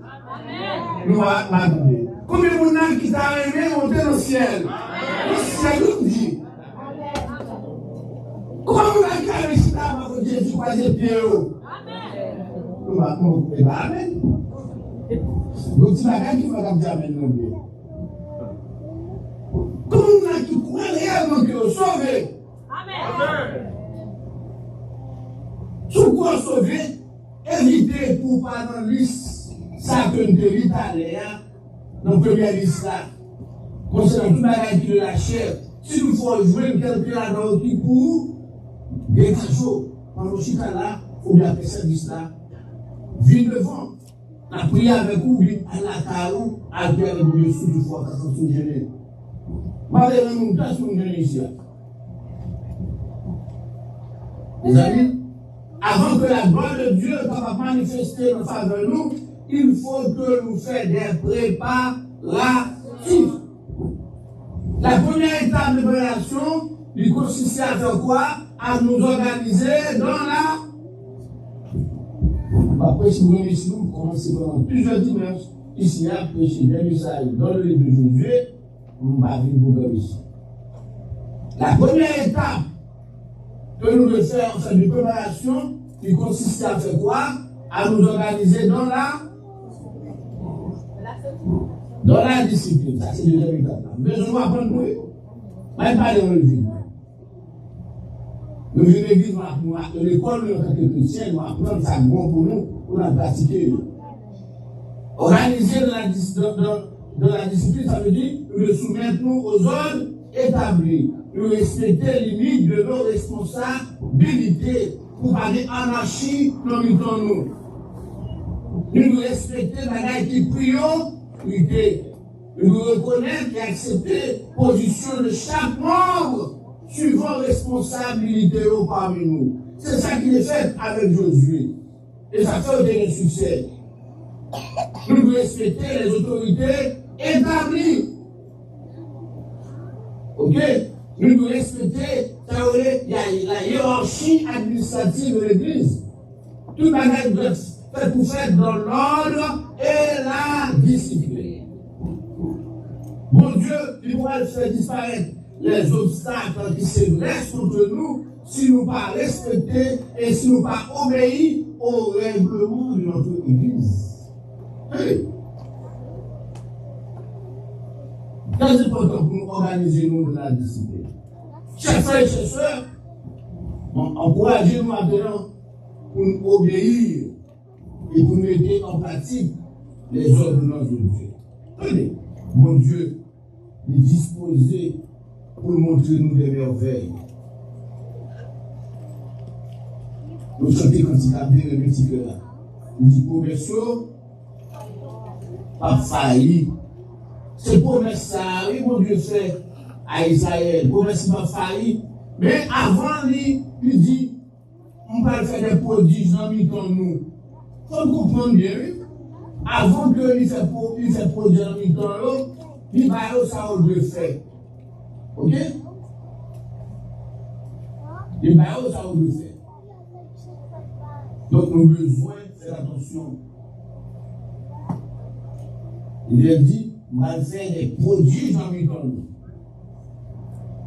Speaker 4: Nous m'attendez. Combien de monde qui t'a aimé monter au ciel? Le ciel nous dit. Comment vous avez réussi à avoir Jésus croiser pied haut? Nous m'attendons. Eh bien, amen. Donc, c'est la gagne qui va dire amen. Comment vous avez croit réellement que vous sauvez? Amen. Si vous êtes sauvé, évitez pour pas dans la liste, ça que nous devons aller dans la première liste là. Concernant tout le qui de la chair, si nous faut jouer quelqu'un là qui pour des cajots, dans le chita là, ou bien faire cette liste là, viens devant, la prière avec vous, à la carou, à bien avec vous, sous du foie, quand on se gêne. Malheureusement, nous sommes tous les ici. Les amis, avant que la gloire de Dieu soit manifestée en faveur de nous, il faut que nous fassions des préparatifs. La première étape de préparation, il consistait à faire quoi? À nous organiser dans la... Après, si vous voulez, ici, nous commençons pendant plusieurs dimanches, ici, à prêcher des messages dans le livre de Josué, nous allons venir ici. La première étape que nous devons faire en fait de préparation, il consiste à faire quoi? À nous organiser dans la discipline. Ça, c'est le deuxième étape. Mais je dois apprendre nous. Même pas de relever. Nous venons à l'église, nous l'école, nous, en tant que chrétiens, nous apprenons ça bon pour nous, pour la pratiquer. Organiser dans la discipline, ça veut dire nous soumettre nous aux ordres établis. Nous respecter les limites de nos responsabilités pour parler anarchie dans nous. Nous respecter la gars qui priorité. Nous reconnaître et accepter la position de chaque membre suivant responsabilité parmi nous. C'est ça qu'il est fait avec Josué. Et ça fait un succès. Nous respecter les autorités établies. Ok? Nous devons respecter la hiérarchie administrative de l'Église. Tout bagage doit être pour faire dans l'ordre et la discipline. Bon Dieu, il pourra faire disparaître les obstacles qui se dressent contre nous si nous pas respecter et si nous pas obéir au règlement de notre Église. Hey. Très important pour nous organiser nous dans la discipline. Chers frères et chers sœurs, encouragez-nous maintenant pour nous obéir et pour mettre en pratique les ordonnances de Dieu. Tenez, mon Dieu, est disposé pour montrer nous des merveilles. Nous chantons quand il a bien le petit cœur. Il dit commerciaux, pas failli. C'est promesse ça, oui, mon Dieu fait à Israël. Promesse pas failli. Mais avant lui, il dit, on va faire des prodiges dans nous. Il faut comprendre bien, oui. Avant que lui fait prodiges dans nous, il va ça on le fait. Ok? Il va ça on le fait. Donc nous avons besoin de faire attention. Il a dit, on va faire des prodiges dans nous.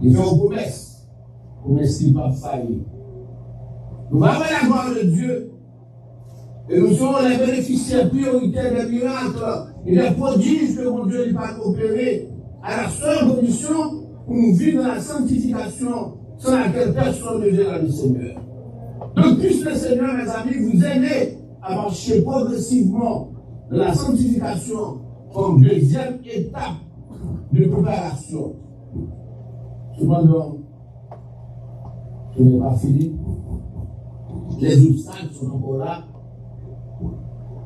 Speaker 4: Il fait une promesse. Promesse qui ne va pas faillir. Nous allons la gloire de Dieu. Et nous serons les bénéficiaires prioritaires des miracles et des prodiges que mon Dieu va opérer à la seule condition où nous vivons dans la sanctification sans laquelle personne ne verra le Seigneur. Donc, puisse le Seigneur, mes amis, vous aider à marcher progressivement dans la sanctification comme deuxième étape de préparation. Cependant, ce n'est pas fini. Les obstacles sont encore là.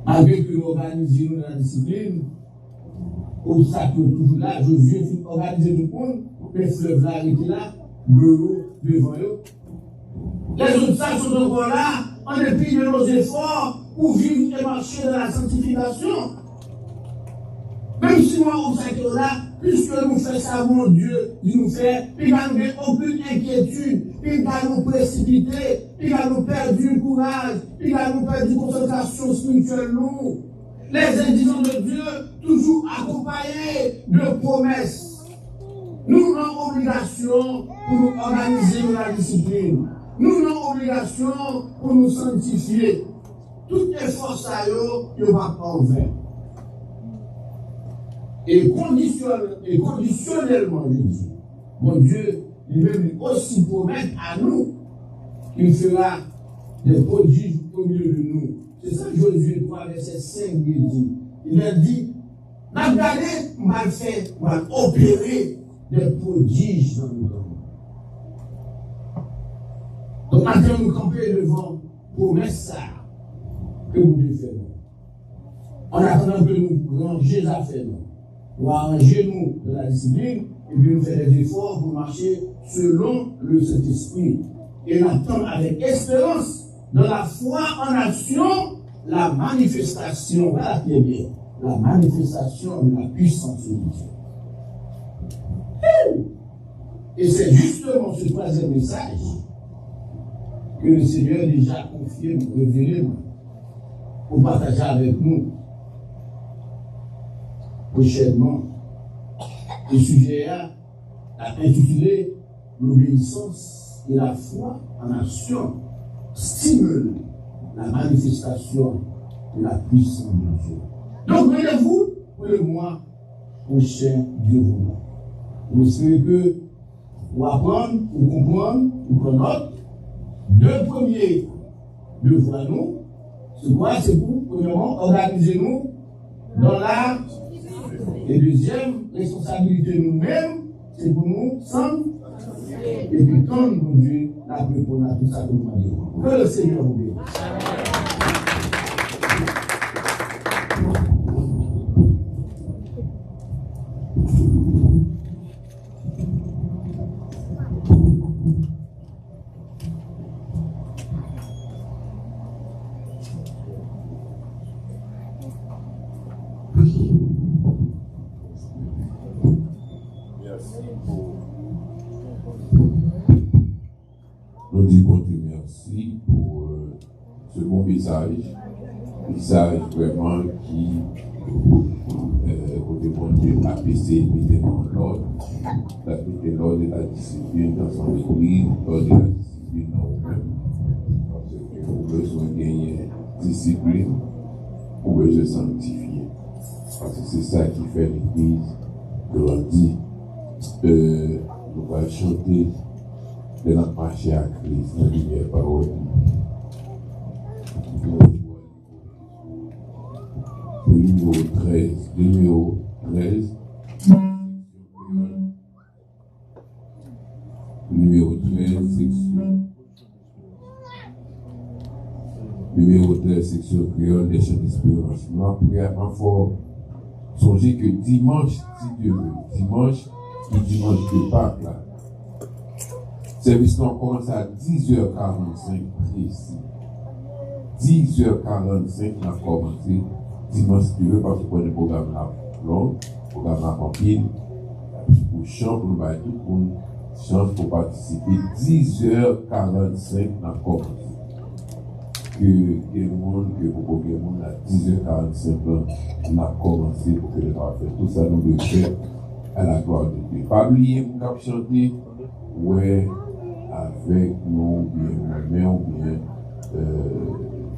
Speaker 4: Malgré que nous organisons dans la discipline, obstacles sont toujours là. Josué a organisé tout le monde, les fleuves là étaient là, l'eau devant eux. Les obstacles sont encore là, en dépit de nos efforts pour vivre et marcher dans la sanctification. Même si moi, obstacle là, puisque nous faisons ça, mon Dieu, il nous fait, il va nous mettre aucune inquiétude, il va nous précipiter, il va nous perdre du courage, il va nous perdre une concentration spirituelle lourde. Les indigents de Dieu, toujours accompagnés de promesses. Nous avons obligation pour nous organiser la discipline. Nous avons obligation pour nous sanctifier. Toutes les forces à eux, ils ne vont pas en vain. Et conditionnellement, je dis, mon Dieu, il veut aussi promettre à nous qu'il fera des prodiges au milieu de nous. C'est ça que Josué 3, verset 5 dit. Il a dit, n'a regardé, m'a fait, m'a opéré des prodiges dans nos temps. Donc maintenant, nous camper devant promesse ça que vous devez faire. En attendant que nous rangions les affaires, nous arranger nous de la discipline et puis nous faire des efforts pour marcher selon le Saint-Esprit. Et nous attendons avec espérance dans la foi en action la manifestation, voilà qui est bien, la manifestation de la puissance de Dieu. Et c'est justement ce troisième message que le Seigneur a déjà confié, révélé, pour partager avec nous prochainement. Le sujet a intitulé l'obéissance et la foi en action stimule la manifestation de la puissance de Dieu. Donc, rendez-vous pour le mois prochain, Dieu vous. Vous espérez que vous apprenez, vous comprenez, vous prenez note. Deux premiers devoirs nous, ce mois c'est pour, premièrement, organiser-nous dans la. Et deuxième, responsabilité nous-mêmes, c'est pour nous, sans. Et puis, quand nous, Dieu, la réponse à tout ça que nous demandons. Que le Seigneur vous bénisse.
Speaker 2: Nous disons bon Dieu merci pour ce bon message vraiment qui côté bon Dieu a baissé évidemment l'ordre, l'ordre de la discipline dans son église, l'ordre de la discipline dans nous-mêmes, parce que nous avons besoin de gagner discipline pour se sanctifier, parce que c'est ça qui fait l'église grandir. Nous allons chanter de notre marché à Christ, la lumière parole. Numéro 13, numéro 13, section créole des chants d'espérance. Nous avons fort songer que dimanche, si Dieu veut, dimanche de Pâques, là, service nous commence à 10h45 précis. 10h45, on a commencé dimanche, si tu veux, parce que le programme là long, le programme là rapide, pour chant, pour nous battre, pour chance pour participer. 10h45, on a commencé. Que le monde, que pour que le monde à 10h45, on a commencé pour que le monde fasse tout ça, nous devons faire à la gloire de Dieu. Pas oublier pour qu'on chanter, ouais, avec nous, bien, moi-même, ou bien,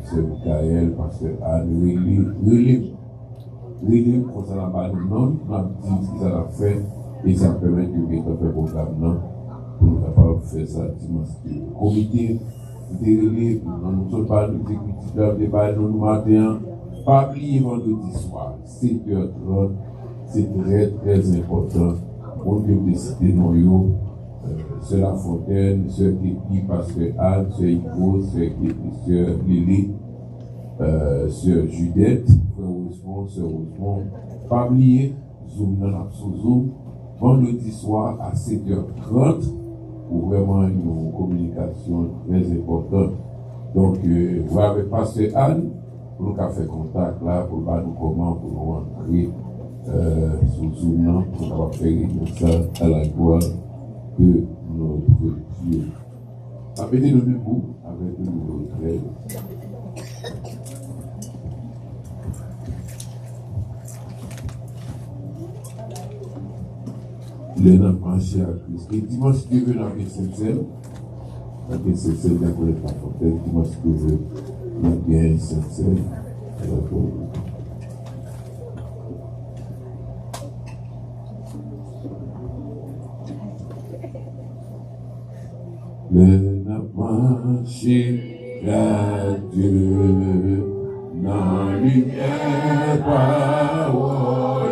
Speaker 2: c'est Michael, pasteur Anne, relève comme ça là-bas, non, on a dit ce que ça a fait, et ça permet que nous ayons fait le programme, non, pour nous capables de faire ça dimanche. Le comité de relève, nous sommes pas nous exécuteurs de débat, nous matin, pas oublier vendredi soir, 7h30, c'est très très important, pour que nous décidions nous, Sœur La Fontaine, Sœur Képi, Pasteur Anne, Sœur Ivo, Sœur Lili, Sœur Judette, Sœur Rosemont, pas oublier, Zoom, Zoom, vendredi soir à 7h30, pour vraiment une communication très importante. Donc, vous avez Pasteur Anne, pour nous faire contact là, pour nous comment, pour nous rentrer sur Zoom, pour faire ça à la gloire de notre Dieu. Mettez-nous debout avec le numéro 13. Les noms marchés à Christ. Et dimanche, Dieu veut dans la Saint-Celle. La Saint-Celle, il y a pour les Fontaine. Dimanche, Dieu veut dans la Saint-Celle. Le marché à Dieu, dans lumière parole,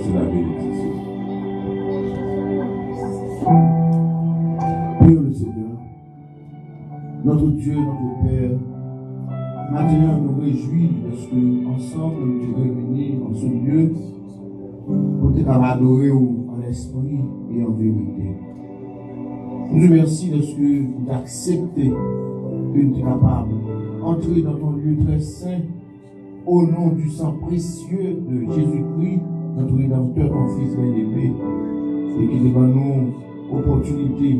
Speaker 2: c'est la bénédiction.
Speaker 4: Prions le Seigneur. Notre Dieu, notre Père, maintenant nous réjouis parce que ensemble nous sommes réunis dans ce lieu pour te adorer en esprit et en vérité. Nous te remercions de ce que vous acceptez que tu es capable d'entrer dans ton lieu très saint au nom du sang précieux de Jésus-Christ, notre Rédempteur, ton Fils bien-aimé, et qui nous donne l'opportunité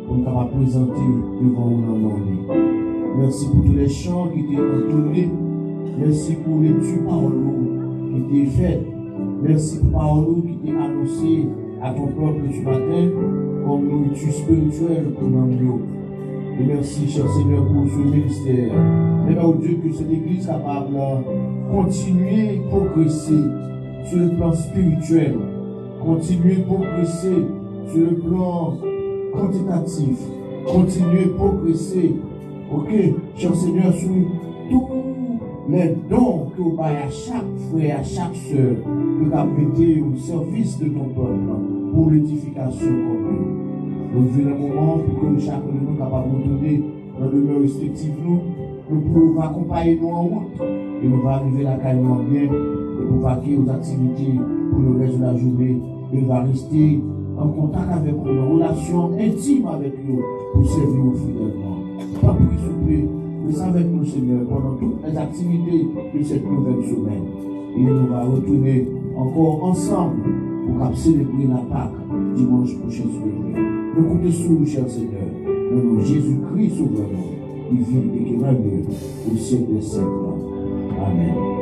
Speaker 4: pour nous capables présenter devant nous dans les. Merci pour tous les chants qui étaient entonnés. Merci pour les paroles qui étaient faites. Merci pour les paroles qui étaient annoncées à ton peuple ce matin comme nourriture spirituelle pour nous. Et merci, cher Seigneur, pour ce ministère. Mais au Dieu, que cette église soit capable de continuer à progresser sur le plan spirituel, continuer à progresser sur le plan quantitatif, continuer à progresser, ok, cher Seigneur, sur tous les dons que vous avez à chaque frère, à chaque soeur, que vous avez mis au service de ton peuple pour l'édification commune. Nous vivons un moment pour que chacun de nous soit capable de donner dans le demeure respective nous pouvons accompagner nous en route et nous va arriver la caille en bien et pour vaquer aux activités pour le reste de la journée et nous va rester en contact avec nous, en relation intime avec nous pour servir nous fidèlement. Pas plus s'il vous plaît, restez avec nous Seigneur pendant toutes les activités de cette nouvelle semaine et nous va retourner encore ensemble pour célébrer la Pâque dimanche prochain sur le jour. Nous comptons sur nous, cher Seigneur, dans le nom de Jésus-Christ sauveur, qui vit et qui règne au siècle des siècles. Amen.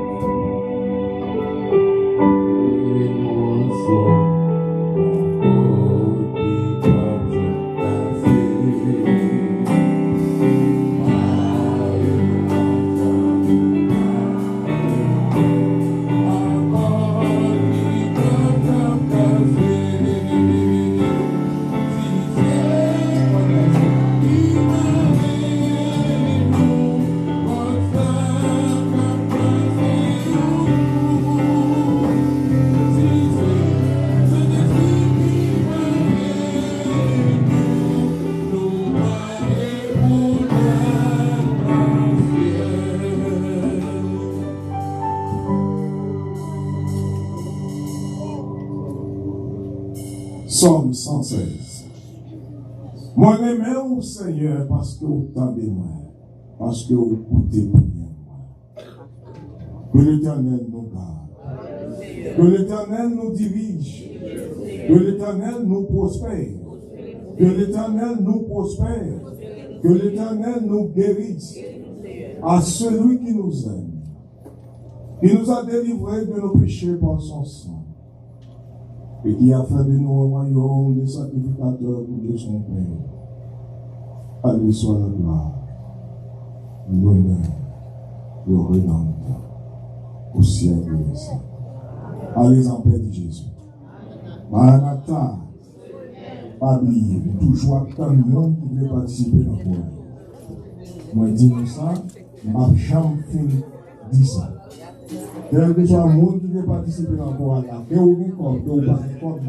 Speaker 3: Somme 116. Moi, j'aime au Seigneur parce que vous t'avez moi, parce que vous coûtez pour moi. Que l'Éternel nous garde, que l'Éternel nous dirige, que l'Éternel nous prospère, que l'Éternel nous prospère, que l'Éternel nous guérisse à celui qui nous aime, qui nous a délivrés de nos péchés par son sang, et qui a fait de nous un royaume de sacrificateurs pour Dieu son Père. À lui soit la gloire, l'honneur, le renommé, au ciel et au ciel. Allez en paix de Jésus. Maranatha, pas oublier, toujours tant de monde qui veut participer dans le voyage. Moi, je dis ça, je n'ai jamais dit ça. Quel que soit le monde qui veut participer dans le voyage, que vous avez encore, que vous n'avez pas encore,